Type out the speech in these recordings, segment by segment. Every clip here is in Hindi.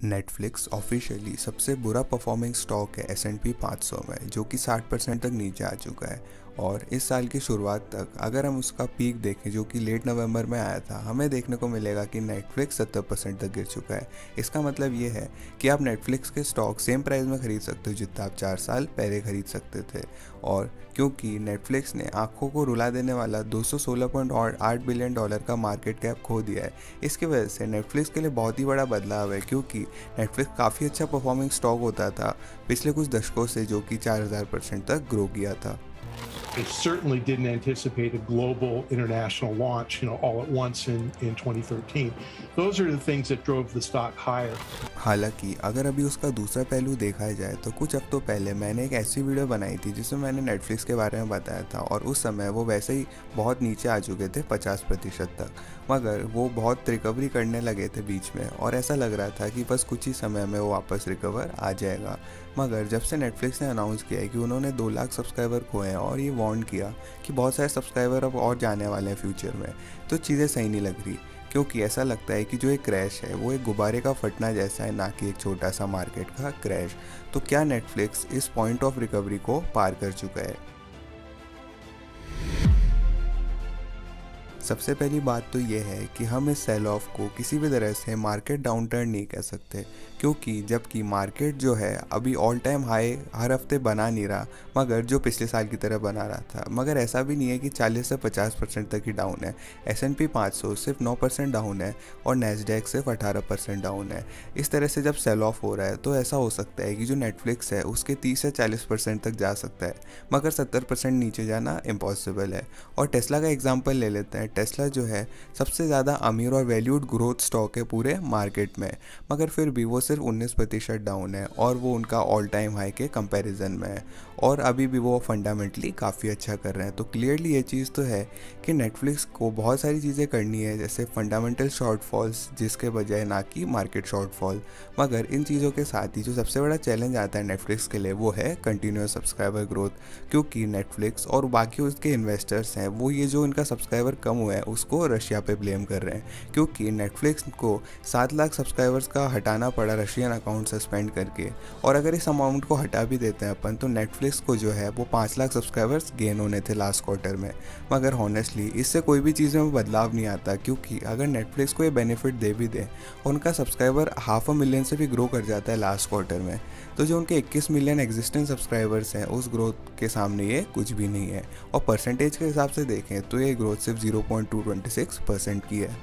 नेटफ्लिक्स ऑफिशियली सबसे बुरा परफॉर्मिंग स्टॉक है S&P 500 में, जो कि 60% तक नीचे आ चुका है। और इस साल की शुरुआत तक अगर हम उसका पीक देखें जो कि लेट नवंबर में आया था, हमें देखने को मिलेगा कि नेटफ्लिक्स 70% तक गिर चुका है। इसका मतलब ये है कि आप नेटफ्लिक्स के स्टॉक सेम प्राइस में खरीद सकते हो जितना आप 4 साल पहले खरीद सकते थे। और क्योंकि नेटफ्लिक्स ने आंखों को रुला देने वाला $216.8 बिलियन का मार्केट कैप खो दिया है, इसकी वजह से नेटफ्लिक्स के लिए बहुत ही बड़ा बदलाव है। क्योंकि नेटफ्लिक्स काफ़ी अच्छा परफॉर्मिंग स्टॉक होता था पिछले कुछ दशकों से, जो कि 4000% तक ग्रो किया था। They certainly didn't anticipate a global international launch, all at once in 2013. Those are the things that drove the stock higher. हालांकि अगर अभी उसका दूसरा पहलू देखा जाए तो कुछ हफ्तों पहले मैंने एक ऐसी वीडियो बनाई थी जिसमें मैंने नेटफ्लिक्स के बारे में बताया था, और उस समय वो वैसे ही बहुत नीचे आ चुके थे 50% तक, मगर वो बहुत रिकवरी करने लगे थे बीच में, और ऐसा लग रहा था कि बस कुछ ही समय में वो वापस रिकवर आ जाएगा। मगर जब से नेटफ्लिक्स ने अनाउंस किया है कि उन्होंने 2 लाख सब्सक्राइबर खोए हैं और ये वार्न किया कि बहुत सारे सब्सक्राइबर अब और जाने वाले हैं फ्यूचर में, तो चीज़ें सही नहीं लग रही। क्योंकि ऐसा लगता है कि जो एक क्रैश है वो एक गुब्बारे का फटना जैसा है, ना कि एक छोटा सा मार्केट का क्रैश। तो क्या नेटफ्लिक्स इस पॉइंट ऑफ रिकवरी को पार कर चुका है? सबसे पहली बात तो ये है कि हम इस सेल ऑफ को किसी भी तरह से मार्केट डाउनटर्न नहीं कह सकते, क्योंकि जबकि मार्केट जो है अभी ऑल टाइम हाई हर हफ्ते बना नहीं रहा, मगर जो पिछले साल की तरह बना रहा था। मगर ऐसा भी नहीं है कि 40 से 50% तक ही डाउन है। S&P 500 सिर्फ 9% डाउन है और नैस्डैक सिर्फ 18% डाउन है। इस तरह से जब सेल ऑफ हो रहा है तो ऐसा हो सकता है कि जो नेटफ्लिक्स है उसके 30 से 40% तक जा सकता है, मगर 70% नीचे जाना इम्पॉसिबल है। और टेस्ला का एग्जाम्पल ले लेते हैं। टेस्ला जो है सबसे ज़्यादा अमीर और वैल्यूड ग्रोथ स्टॉक है पूरे मार्केट में, मगर फिर भी वो सिर्फ 19% डाउन है, और वो उनका ऑल टाइम हाई के कंपैरिजन में है, और अभी भी वो फंडामेंटली काफ़ी अच्छा कर रहे हैं। तो क्लियरली ये चीज़ तो है कि नेटफ्लिक्स को बहुत सारी चीज़ें करनी है, जैसे फंडामेंटल शॉर्टफॉल्स जिसके बजाय ना कि मार्केट शॉर्टफॉल। मगर इन चीज़ों के साथ ही जो सबसे बड़ा चैलेंज आता है नेटफ्लिक्स के लिए वो है कंटिन्यूस सब्सक्राइबर ग्रोथ। क्योंकि नेटफ्लिक्स और बाकी उसके इन्वेस्टर्स हैं वो ये जो इनका सब्सक्राइबर कम हुआ है उसको रशिया पे ब्लेम कर रहे हैं, क्योंकि नेटफ्लिक्स को 7 लाख सब्सक्राइबर्स का हटाना पड़ा रशियन अकाउंट सस्पेंड करके। और अगर इस अमाउंट को हटा भी देते हैं अपन, तो नेटफ्लिक्स को जो है वो 5 लाख सब्सक्राइबर्स गेन होने थे लास्ट क्वार्टर में। मगर हॉनेस्टली इससे कोई भी चीज़ में बदलाव नहीं आता, क्योंकि अगर नेटफ्लिक्स को ये बेनिफिट दे भी दे, उनका सब्सक्राइबर 500,000 से भी ग्रो कर जाता है लास्ट क्वार्टर में, तो जो उनके 21 मिलियन एग्जिस्टिंग सब्सक्राइबर्स हैं उस ग्रोथ के सामने ये कुछ भी नहीं है। और परसेंटेज के हिसाब से देखें तो ये ग्रोथ सिर्फ 0.226% की है।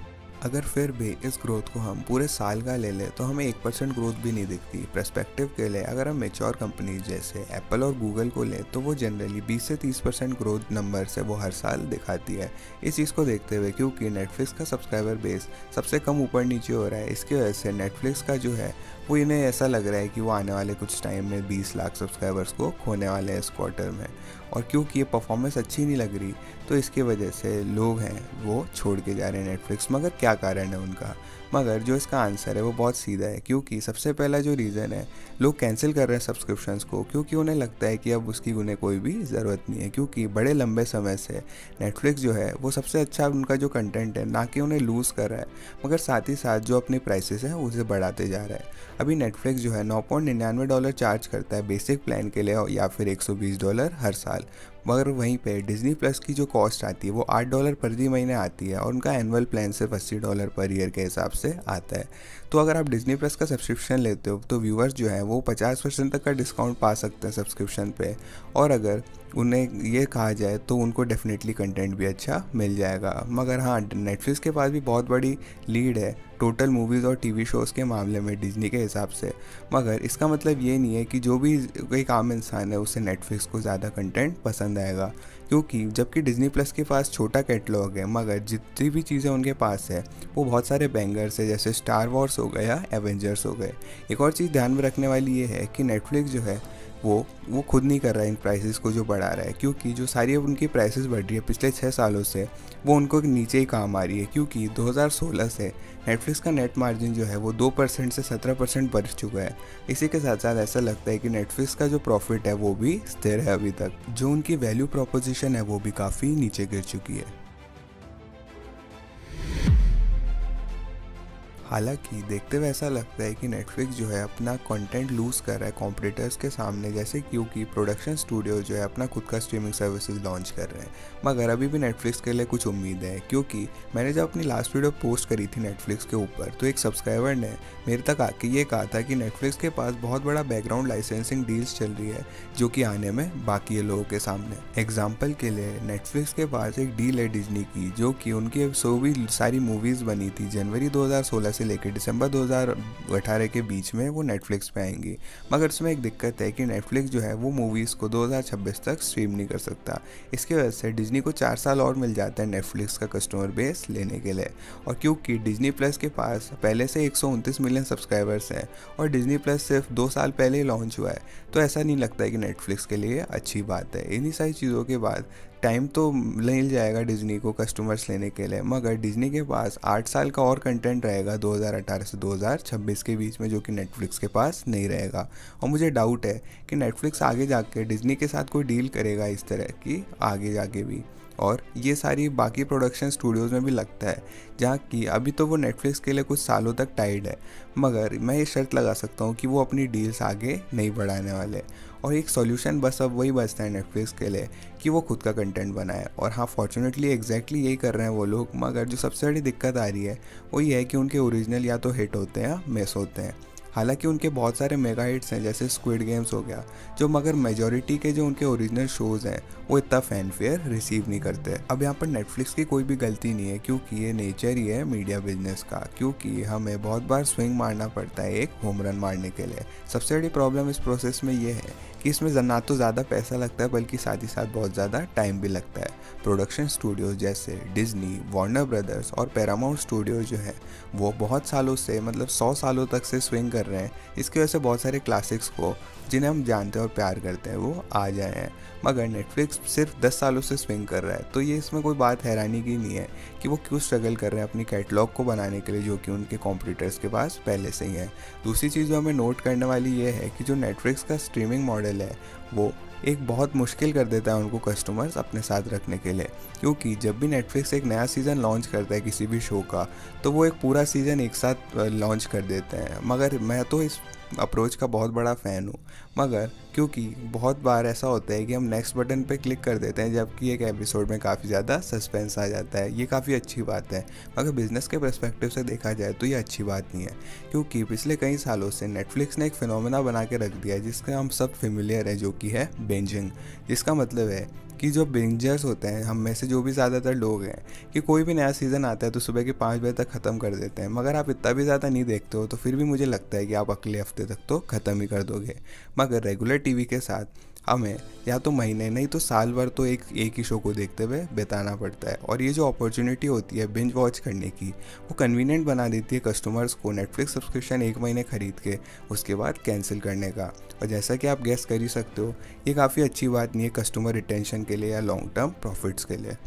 अगर फिर भी इस ग्रोथ को हम पूरे साल का ले लें तो हमें 1% ग्रोथ भी नहीं दिखती। पर्सपेक्टिव के लिए अगर हम मेच्योर कंपनीज जैसे एप्पल और गूगल को लें तो वो जनरली 20 से 30% ग्रोथ नंबर से वो हर साल दिखाती है। इस चीज़ को देखते हुए क्योंकि नेटफ्लिक्स का सब्सक्राइबर बेस सबसे कम ऊपर नीचे हो रहा है, इसकी वजह से नेटफ्लिक्स का जो है वो इन्हें ऐसा लग रहा है कि वो आने वाले कुछ टाइम में 20 लाख सब्सक्राइबर्स को खोने वाले हैं इस क्वार्टर में। और क्योंकि ये परफॉर्मेंस अच्छी नहीं लग रही तो इसकी वजह से लोग हैं वो छोड़ के जा रहे हैं नेटफ्लिक्स। मगर क्या कारण है उनका? मगर जो इसका आंसर है वो बहुत सीधा है, क्योंकि सबसे पहला जो रीज़न है, लोग कैंसिल कर रहे हैं सब्सक्रिप्शंस को, क्योंकि उन्हें लगता है कि अब उसकी उन्हें कोई भी ज़रूरत नहीं है। क्योंकि बड़े लंबे समय से नेटफ्लिक्स जो है वो सबसे अच्छा उनका जो कंटेंट है ना कि उन्हें लूज़ कर रहा है, मगर साथ ही साथ जो अपनी प्राइसेस हैं उसे बढ़ाते जा रहा है। अभी नेटफ्लिक्स जो है $9.99 चार्ज करता है बेसिक प्लान के लिए, या फिर $120 हर साल। मगर वहीं पे डिज़नी प्लस की जो कॉस्ट आती है वो $8 प्रति महीने आती है, और उनका एनुअल प्लान सिर्फ $80 पर ईयर के हिसाब से आता है। तो अगर आप डिज़नी प्लस का सब्सक्रिप्शन लेते हो तो व्यूअर्स जो है वो 50% तक का डिस्काउंट पा सकते हैं सब्सक्रिप्शन पे, और अगर उन्हें ये कहा जाए तो उनको डेफिनेटली कंटेंट भी अच्छा मिल जाएगा। मगर हाँ, नेटफ्लिक्स के पास भी बहुत बड़ी लीड है टोटल मूवीज़ और टीवी शोज़ के मामले में डिज़नी के हिसाब से। मगर इसका मतलब ये नहीं है कि जो भी एक आम इंसान है उसे नेटफ्लिक्स को ज़्यादा कंटेंट पसंद आएगा, क्योंकि जबकि डिज़नी प्लस के पास छोटा कैटलॉग है, मगर जितनी भी चीज़ें उनके पास है वो बहुत सारे बैंगर्स है, जैसे स्टार वॉर्स हो गए या एवेंजर्स हो गए। एक और चीज़ ध्यान में रखने वाली ये है कि नेटफ्लिक्स जो है वो खुद नहीं कर रहा है इन प्राइसेस को जो बढ़ा रहा है, क्योंकि जो सारी अब उनकी प्राइसेस बढ़ रही है पिछले 6 सालों से वो उनको नीचे ही काम आ रही है। क्योंकि 2016 से नेटफ्लिक्स का नेट मार्जिन जो है वो 2% से 17% बढ़ चुका है। इसी के साथ साथ ऐसा लगता है कि नेटफ्लिक्स का जो प्रॉफिट है वो भी स्थिर है अभी तक। जो उनकी वैल्यू प्रोपोजिशन है वो भी काफ़ी नीचे गिर चुकी है। हालांकि देखते हुए ऐसा लगता है कि नेटफ्लिक्स जो है अपना कंटेंट लूज़ कर रहा है कॉम्पिटिटर्स के सामने, जैसे क्योंकि प्रोडक्शन स्टूडियो जो है अपना खुद का स्ट्रीमिंग सर्विसेज लॉन्च कर रहे हैं। मगर अभी भी नेटफ्लिक्स के लिए कुछ उम्मीद है, क्योंकि मैंने जब अपनी लास्ट वीडियो पोस्ट करी थी नेटफ्लिक्स के ऊपर, तो एक सब्सक्राइबर ने मेरे तक आके ये कहा था कि नेटफ्लिक्स के पास बहुत बड़ा बैकग्राउंड लाइसेंसिंग डील्स चल रही है जो कि आने में बाकी है लोगों के सामने। एग्जाम्पल के लिए नेटफ्लिक्स के पास एक डील है डिज्नी की, जो कि उनकी भी सारी मूवीज़ बनी थी जनवरी 2016 से लेकर दिसंबर 2018 के बीच में वो नेटफ्लिक्स पे आएंगी। मगर इसमें एक दिक्कत है कि नेटफ्लिक्स जो है वो मूवीज़ को 2026 तक स्ट्रीम नहीं कर सकता। इसकी वजह से डिज्नी को 4 साल और मिल जाता है नेटफ्लिक्स का कस्टमर बेस लेने के लिए। और क्योंकि डिज्नी प्लस के पास पहले से 129 मिलियन सब्सक्राइबर्स हैं और डिज्नी प्लस सिर्फ 2 साल पहले ही लॉन्च हुआ है, तो ऐसा नहीं लगता है कि नेटफ्लिक्स के लिए अच्छी बात है। इन्हीं सारी चीज़ों के बाद टाइम तो मिल जाएगा डिज्नी को कस्टमर्स लेने के लिए, मगर डिज्नी के पास 8 साल का और कंटेंट रहेगा 2018 से 2026 के बीच में, जो कि नेटफ्लिक्स के पास नहीं रहेगा। और मुझे डाउट है कि नेटफ्लिक्स आगे जाके डिज्नी के साथ कोई डील करेगा इस तरह की आगे जाके भी। और ये सारी बाकी प्रोडक्शन स्टूडियोज़ में भी लगता है, जहाँ कि अभी तो वो नेटफ्लिक्स के लिए कुछ सालों तक टाइड है, मगर मैं ये शर्त लगा सकता हूँ कि वो अपनी डील्स आगे नहीं बढ़ाने वाले। और एक सॉल्यूशन बस अब वही बचता है नेटफ्लिक्स के लिए कि वो खुद का कंटेंट बनाए। और हाँ, फॉर्चुनेटली एग्जैक्टली यही कर रहे हैं वो लोग। मगर जो सबसे बड़ी दिक्कत आ रही है वो ये है कि उनके ओरिजिनल या तो हिट होते हैं या मिस होते हैं। हालांकि उनके बहुत सारे मेगा हिट्स हैं जैसे स्क्विड गेम्स हो गया, जो मगर मेजॉरिटी के जो उनके ओरिजिनल शोज़ हैं वो इतना फैनफेयर रिसीव नहीं करते। अब यहाँ पर नेटफ्लिक्स की कोई भी गलती नहीं है, क्योंकि ये नेचर ही है मीडिया बिजनेस का, क्योंकि हमें बहुत बार स्विंग मारना पड़ता है एक होम रन मारने के लिए। सबसे बड़ी प्रॉब्लम इस प्रोसेस में ये है कि इसमें ना तो ज़्यादा पैसा लगता है, बल्कि साथ ही साथ बहुत ज़्यादा टाइम भी लगता है। प्रोडक्शन स्टूडियोज जैसे डिज्नी, वार्नर ब्रदर्स और पैरामाउंट स्टूडियोज जो है वो बहुत सालों से, मतलब 100 सालों तक से स्विंग कर रहे हैं। इसकी वजह से बहुत सारे क्लासिक्स को जिन्हें हम जानते हैं और प्यार करते हैं वो आ जाए हैं। मगर नेटफ्लिक्स सिर्फ 10 सालों से स्विंग कर रहा है, तो ये इसमें कोई बात हैरानी की नहीं है कि वो क्यों स्ट्रगल कर रहे हैं अपनी कैटलॉग को बनाने के लिए, जो कि उनके कॉम्पिटिटर्स के पास पहले से ही है। दूसरी चीज़ जो हमें नोट करने वाली ये है कि जो नेटफ्लिक्स का स्ट्रीमिंग मॉडल है वो एक बहुत मुश्किल कर देता है उनको कस्टमर्स अपने साथ रखने के लिए, क्योंकि जब भी नेटफ्लिक्स एक नया सीज़न लॉन्च करता है किसी भी शो का, तो वो एक पूरा सीज़न एक साथ लॉन्च कर देते हैं। मगर मैं तो इस अप्रोच का बहुत बड़ा फ़ैन हूँ, मगर क्योंकि बहुत बार ऐसा होता है कि हम नेक्स्ट बटन पे क्लिक कर देते हैं जबकि एक एपिसोड में काफ़ी ज़्यादा सस्पेंस आ जाता है। ये काफ़ी अच्छी बात है, मगर बिज़नेस के पर्सपेक्टिव से देखा जाए तो ये अच्छी बात नहीं है, क्योंकि पिछले कई सालों से नेटफ्लिक्स ने एक फिनोमेना बना के रख दिया है जिसका हम सब फेमिलियर है, जो कि है बिंजिंग। जिसका मतलब है कि जो बिंजर्स होते हैं, हम में से जो भी ज़्यादातर लोग हैं, कि कोई भी नया सीज़न आता है तो सुबह के 5 बजे तक ख़त्म कर देते हैं। मगर आप इतना भी ज़्यादा नहीं देखते हो, तो फिर भी मुझे लगता है कि आप अगले हफ्ते तक तो ख़त्म ही कर दोगे। मगर रेगुलर टीवी के साथ हमें या तो महीने नहीं तो साल भर तो एक ही शो को देखते हुए बिताना पड़ता है। और ये जो अपॉर्चुनिटी होती है बिंज वॉच करने की, वो कन्वीनियंट बना देती है कस्टमर्स को नेटफ्लिक्स सब्सक्रिप्शन 1 महीने ख़रीद के उसके बाद कैंसिल करने का। और जैसा कि आप गेस कर ही सकते हो, ये काफ़ी अच्छी बात नहीं है कस्टमर रिटेंशन के लिए या लॉन्ग टर्म प्रॉफिट्स के लिए।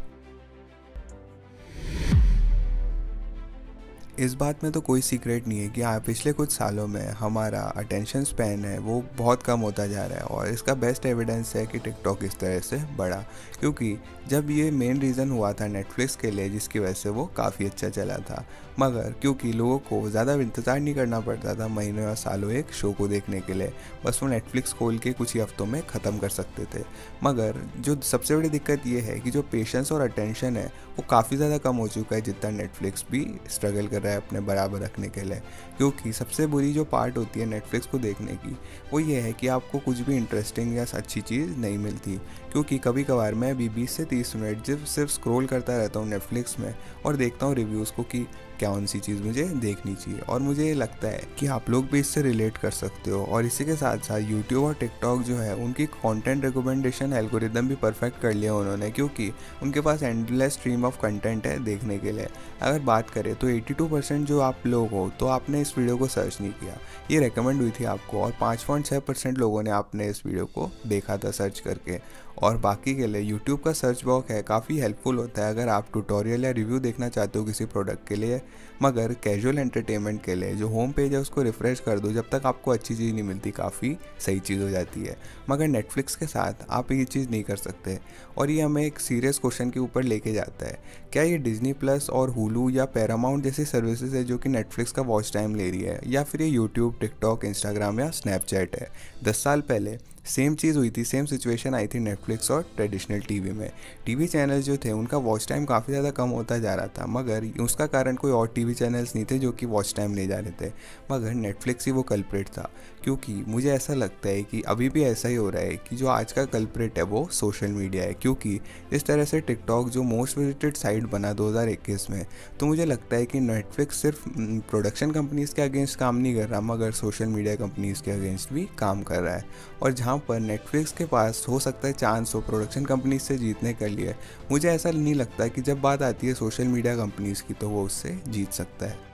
इस बात में तो कोई सीक्रेट नहीं है कि हाँ, पिछले कुछ सालों में हमारा अटेंशन स्पैन है वो बहुत कम होता जा रहा है। और इसका बेस्ट एविडेंस है कि टिकटॉक इस तरह से बढ़ा, क्योंकि जब ये मेन रीज़न हुआ था नेटफ्लिक्स के लिए जिसकी वजह से वो काफ़ी अच्छा चला था। मगर क्योंकि लोगों को ज़्यादा इंतज़ार नहीं करना पड़ता था महीनों या सालों एक शो को देखने के लिए, बस वो नेटफ्लिक्स खोल के कुछ ही हफ्तों में ख़त्म कर सकते थे। मगर जो सबसे बड़ी दिक्कत ये है कि जो पेशेंस और अटेंशन है वो काफ़ी ज़्यादा कम हो चुका है, जितना नेटफ्लिक्स भी स्ट्रगल कर रहा है अपने बराबर रखने के लिए। क्योंकि सबसे बुरी जो पार्ट होती है नेटफ्लिक्स को देखने की वो ये है कि आपको कुछ भी इंटरेस्टिंग या अच्छी चीज़ नहीं मिलती। क्योंकि कभी कभार मैं भी 20 से 30 मिनट जब सिर्फ स्क्रॉल करता रहता हूँ नेटफ्लिक्स में और देखता हूँ रिव्यूज़ को कि कौन सी चीज़ मुझे देखनी चाहिए। और मुझे ये लगता है कि आप लोग भी इससे रिलेट कर सकते हो। और इसी के साथ साथ यूट्यूब और टिकटॉक जो है उनकी कंटेंट रिकमेंडेशन एल्गोरिदम भी परफेक्ट कर लिया उन्होंने, क्योंकि उनके पास एंडलेस स्ट्रीम ऑफ कंटेंट है देखने के लिए। अगर बात करें तो 82% जो आप लोग हो तो आपने इस वीडियो को सर्च नहीं किया, ये रिकमेंड हुई थी आपको, और 5.6% लोगों ने आपने इस वीडियो को देखा था सर्च करके। और बाकी के लिए यूट्यूब का सर्च बॉक्स है काफ़ी हेल्पफुल होता है अगर आप ट्यूटोरियल या रिव्यू देखना चाहते हो किसी प्रोडक्ट के लिए। मगर कैजुअल एंटरटेनमेंट के लिए जो होम पेज है उसको रिफ़्रेश कर दो, जब तक आपको अच्छी चीज़ नहीं मिलती काफ़ी सही चीज़ हो जाती है। मगर नेटफ्लिक्स के साथ आप ये चीज़ नहीं कर सकते और ये हमें एक सीरियस क्वेश्चन के ऊपर लेके जाता है। क्या ये डिज्नी प्लस और हुलू या पैरामाउंट जैसी सर्विसेज है जो कि नेटफ्लिक्स का वॉच टाइम ले रही है, या फिर ये यूट्यूब, टिकटॉक, इंस्टाग्राम या स्नैपचैट है? 10 साल पहले सेम चीज़ हुई थी, सेम सिचुएशन आई थी नेटफ्लिक्स और ट्रेडिशनल टीवी में। टीवी चैनल जो थे उनका वॉच टाइम काफ़ी ज़्यादा कम होता जा रहा था, मगर उसका कारण कोई और टीवी चैनल्स नहीं थे जो कि वॉच टाइम ले जा रहे थे, मगर नेटफ्लिक्स ही वो कल्प्रिट था। क्योंकि मुझे ऐसा लगता है कि अभी भी ऐसा ही हो रहा है कि जो आज का कल्प्रिट है वो सोशल मीडिया है। क्योंकि इस तरह से टिकटॉक जो मोस्ट विजिटेड साइट बना 2021 में, तो मुझे लगता है कि नेटफ्लिक्स सिर्फ प्रोडक्शन कंपनीज़ के अगेंस्ट काम नहीं कर रहा, मगर सोशल मीडिया कंपनीज़ के अगेंस्ट भी काम कर रहा है। और जहाँ पर नेटफ्लिक्स के पास हो सकता है चांस हो प्रोडक्शन कंपनीज से जीतने के लिए, मुझे ऐसा नहीं लगता कि जब बात आती है सोशल मीडिया कंपनीज की तो वो उससे जीत सकता है।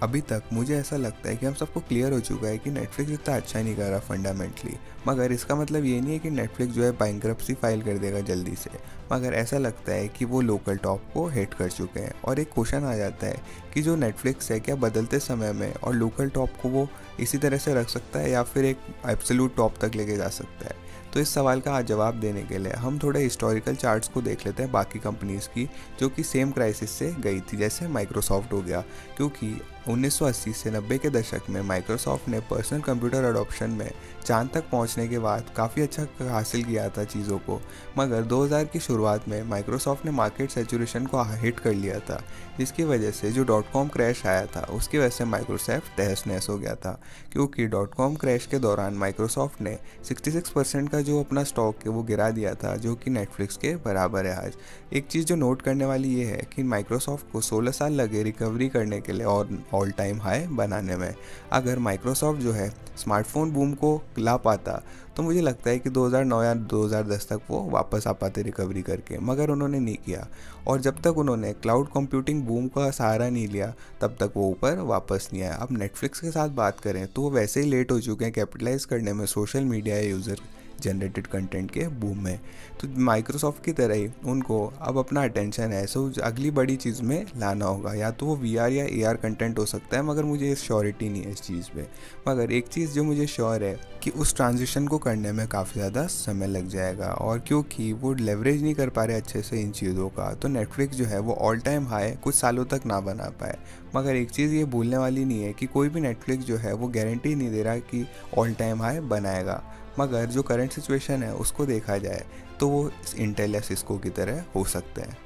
अभी तक मुझे ऐसा लगता है कि हम सबको क्लियर हो चुका है कि नेटफ्लिक्स इतना अच्छा नहीं कर रहा फंडामेंटली, मगर इसका मतलब ये नहीं है कि नेटफ्लिक्स जो है बैंक्रप्सी फाइल कर देगा जल्दी से, मगर ऐसा लगता है कि वो लोकल टॉप को हिट कर चुके हैं। और एक क्वेश्चन आ जाता है कि जो नेटफ्लिक्स है क्या बदलते समय में और लोकल टॉप को वो इसी तरह से रख सकता है या फिर एक एब्सोल्यूट टॉप तक लेके जा सकता है? तो इस सवाल का आज जवाब देने के लिए हम थोड़े हिस्टोरिकल चार्ट्स को देख लेते हैं बाकी कंपनीज़ की जो कि सेम क्राइसिस से गई थी, जैसे माइक्रोसॉफ्ट हो गया। क्योंकि 1980 से 90 के दशक में माइक्रोसॉफ्ट ने पर्सनल कंप्यूटर अडॉप्शन में चांद तक पहुंचने के बाद काफ़ी अच्छा हासिल किया था चीज़ों को, मगर 2000 की शुरुआत में माइक्रोसॉफ्ट ने मार्केट सैचुरेशन को हिट कर लिया था, जिसकी वजह से जो .com क्रैश आया था उसकी वजह से माइक्रोसॉफ्ट तहस नहस हो गया था। क्योंकि .com क्रैश के दौरान माइक्रोसॉफ्ट ने 66% का जो अपना स्टॉक है वो गिरा दिया था, जो कि नेटफ्लिक्स के बराबर है आज। एक चीज़ जो नोट करने वाली ये है कि माइक्रोसॉफ्ट को 16 साल लगे रिकवरी करने के लिए और ऑल टाइम हाई बनाने में। अगर माइक्रोसॉफ्ट जो है स्मार्टफोन बूम को ला पाता तो मुझे लगता है कि 2009 या 2010 तक वो वापस आ पाते रिकवरी करके, मगर उन्होंने नहीं किया। और जब तक उन्होंने क्लाउड कंप्यूटिंग बूम का सहारा नहीं लिया तब तक वो ऊपर वापस नहीं आया। अब नेटफ्लिक्स के साथ बात करें तो वो वैसे ही लेट हो चुके हैं कैपिटलाइज करने में सोशल मीडिया या यूज़र जनरेटेड कंटेंट के बूम में। तो माइक्रोसॉफ्ट की तरह ही उनको अब अपना अटेंशन है सो अगली बड़ी चीज़ में लाना होगा, या तो वो VR या AR कंटेंट हो सकता है, मगर मुझे श्योरिटी नहीं है इस चीज़ पे। मगर एक चीज़ जो मुझे श्योर है कि उस ट्रांजिशन को करने में काफ़ी ज़्यादा समय लग जाएगा, और क्योंकि वो लेवरेज नहीं कर पा रहे अच्छे से इन चीज़ों का, तो नेटफ्लिक्स जो है वो ऑल टाइम हाई कुछ सालों तक ना बना पाए। मगर एक चीज़ ये भूलने वाली नहीं है कि कोई भी नेटफ्लिक्स जो है वो गारंटी नहीं दे रहा कि ऑल टाइम हाई बनाएगा, मगर जो करंट सिचुएशन है उसको देखा जाए तो वो इंटेल या सिस्को की तरह हो सकते हैं।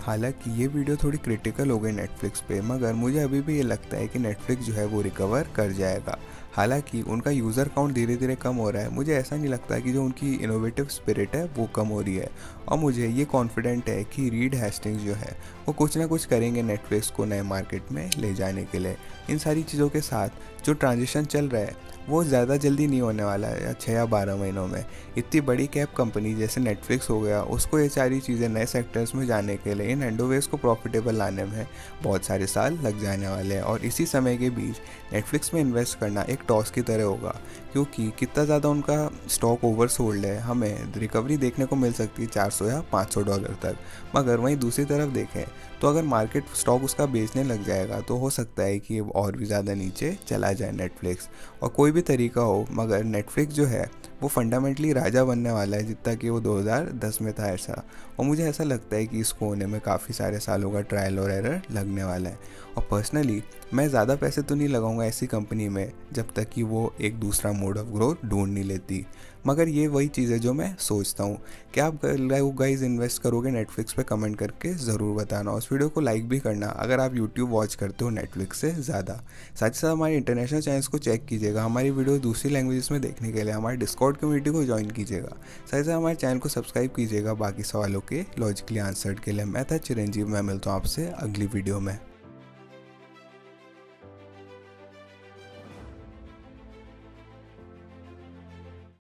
हालांकि ये वीडियो थोड़ी क्रिटिकल हो गई नेटफ्लिक्स पे, मगर मुझे अभी भी ये लगता है कि नेटफ्लिक्स जो है वो रिकवर कर जाएगा। हालांकि उनका यूज़र काउंट धीरे धीरे कम हो रहा है, मुझे ऐसा नहीं लगता कि जो उनकी इनोवेटिव स्पिरिट है वो कम हो रही है। और मुझे ये कॉन्फिडेंट है कि रीड हेस्टिंग्स जो है वो कुछ ना कुछ करेंगे नेटफ्लिक्स को नए मार्केट में ले जाने के लिए। इन सारी चीज़ों के साथ जो ट्रांजिशन चल रहा है वो ज़्यादा जल्दी नहीं होने वाला है, या 6 या 12 महीनों में। इतनी बड़ी कैप कंपनी जैसे नेटफ्लिक्स हो गया, उसको ये सारी चीज़ें नए सेक्टर्स में जाने के लिए, इन एंडोवेज को प्रॉफिटेबल लाने में बहुत सारे साल लग जाने वाले हैं। और इसी समय के बीच नेटफ्लिक्स में इन्वेस्ट करना एक टॉस की तरह होगा, क्योंकि कितना ज़्यादा उनका स्टॉक ओवरसोल्ड है, हमें रिकवरी देखने को मिल सकती है $400 या $500 तक। मगर वहीं दूसरी तरफ देखें तो अगर मार्केट स्टॉक उसका बेचने लग जाएगा तो हो सकता है कि और भी ज़्यादा नीचे चला जाए नेटफ्लिक्स। और कोई भी तरीका हो, मगर नेटफ्लिक्स जो है वो फंडामेंटली राजा बनने वाला है, जितना कि वो 2010 में था ऐसा। और मुझे ऐसा लगता है कि इसको होने में काफ़ी सारे सालों का ट्रायल और एरर लगने वाला है। और पर्सनली मैं ज़्यादा पैसे तो नहीं लगाऊंगा ऐसी कंपनी में जब तक कि वो एक दूसरा मोड ऑफ ग्रोथ ढूंढ नहीं लेती। मगर ये वही चीज़ है जो मैं सोचता हूँ। क्या आप गाइस इन्वेस्ट करोगे नेटफ्लिक्स पे? कमेंट करके ज़रूर बताना। और इस वीडियो को लाइक भी करना अगर आप यूट्यूब वॉच करते हो नेटफ्लिक्स से ज़्यादा। साथ ही साथ हमारे इंटरनेशनल चैनल्स को चेक कीजिएगा, हमारी वीडियो दूसरी लैंग्वेजेस में देखने के लिए हमारे डिस्कॉर्ड कम्युनिटी को ज्वाइन कीजिएगा। साथ ही साथ हमारे चैनल को सब्सक्राइब कीजिएगा बाकी सवालों के लॉजिकली आंसर्ड के लिए। मैं था चिरंजीव, मैं मिलता हूँ आपसे अगली वीडियो में।